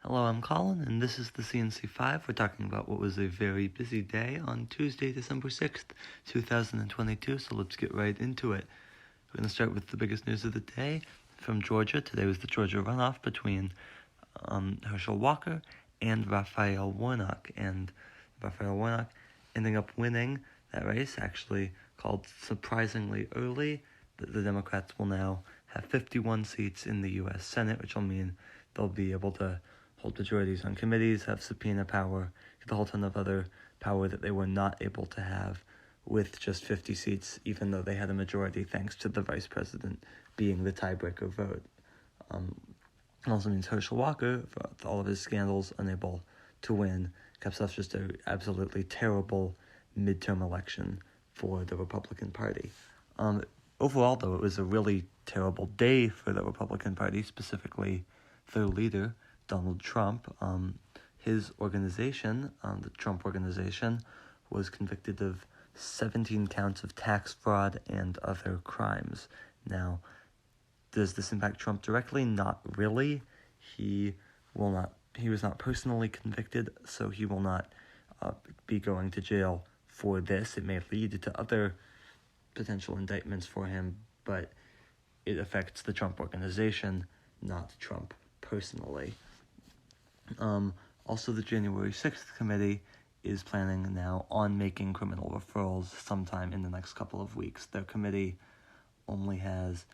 Hello, I'm Colin, and this is the C&C 5. We're talking about what was a very busy day on Tuesday, December 6th, 2022, so let's get right into it. We're going to start with the biggest news of the day from Georgia. Today was the Georgia runoff between Herschel Walker and Raphael Warnock, and Raphael Warnock ending up winning that race, actually called surprisingly early. The Democrats will now have 51 seats in the U.S. Senate, which will mean they'll be able to hold majorities on committees, have subpoena power, get a whole ton of other power that they were not able to have with just 50 seats, even though they had a majority thanks to the vice president being the tiebreaker vote. It also means Herschel Walker, for all of his scandals, unable to win, caps off just an absolutely terrible midterm election for the Republican Party. Overall, though, it was a really terrible day for the Republican Party, specifically their leader, Donald Trump. His organization, the Trump Organization, was convicted of 17 counts of tax fraud and other crimes. Now, does this impact Trump directly? Not really. He was not personally convicted, so he will not be going to jail for this. It may lead to other potential indictments for him, but it affects the Trump Organization, not Trump personally. Also, the January 6th committee is planning now on making criminal referrals sometime in the next couple of weeks. Their committee only has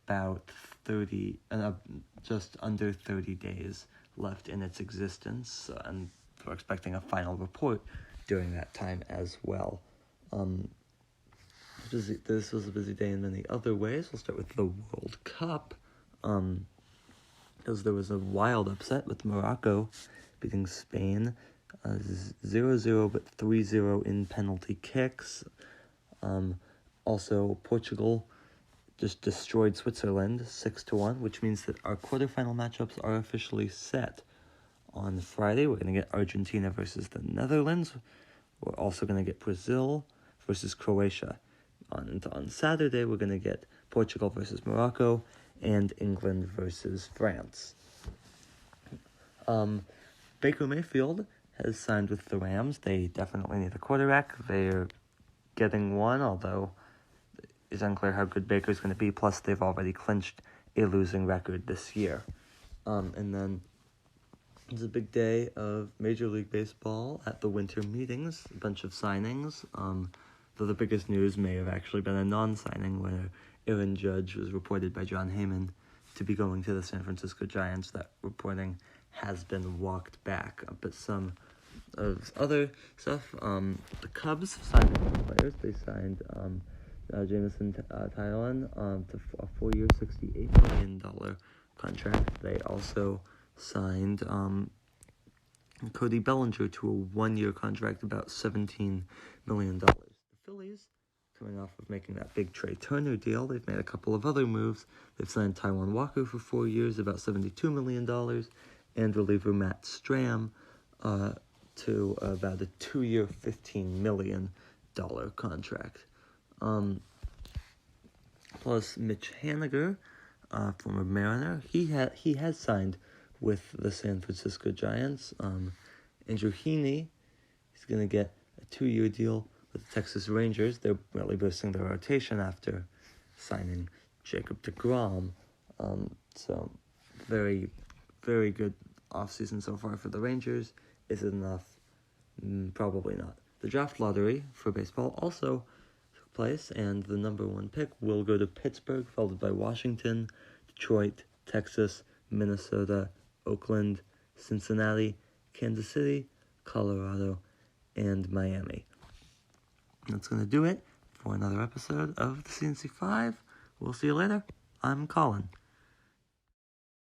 about just under 30 days left in its existence, and we're expecting a final report during that time as well. This was a busy day in many other ways. We'll start with the World Cup, because there was a wild upset with Morocco beating Spain 0-0, but 3-0 in penalty kicks. Also, Portugal just destroyed Switzerland 6-1, which means that our quarterfinal matchups are officially set. On Friday, we're going to get Argentina versus the Netherlands. We're also going to get Brazil versus Croatia. On Saturday, we're going to get Portugal versus Morocco and England versus France. Baker Mayfield has signed with the Rams. They definitely need a quarterback. They're getting one, although it's unclear how good Baker's going to be. Plus, they've already clinched a losing record this year. And then it's a big day of Major League Baseball at the winter meetings. A bunch of signings. Though the biggest news may have actually been a non-signing where Aaron Judge was reported by John Heyman to be going to the San Francisco Giants. That reporting has been walked back. But some of other stuff, the Cubs signed players. They signed Jameson Taillon to a 4-year, $68 million contract. They also signed Cody Bellinger to a 1-year contract, about $17 million. The Phillies, coming off of making that big Trey Turner deal, they've made a couple of other moves. They've signed Taijuan Walker for 4 years, about $72 million, and reliever Matt Strahm to about a 2-year, $15 million contract. Plus Mitch Haniger, former Mariner, he has signed with the San Francisco Giants. Andrew Heaney, he's going to get a 2-year deal with the Texas Rangers. They're really boosting their rotation after signing Jacob deGrom. So very, very good offseason so far for the Rangers. Is it enough? Probably not. The draft lottery for baseball also took place, and the number 1 pick will go to Pittsburgh, followed by Washington, Detroit, Texas, Minnesota, Oakland, Cincinnati, Kansas City, Colorado, and Miami. That's going to do it for another episode of the C&C 5. We'll see you later. I'm Colin.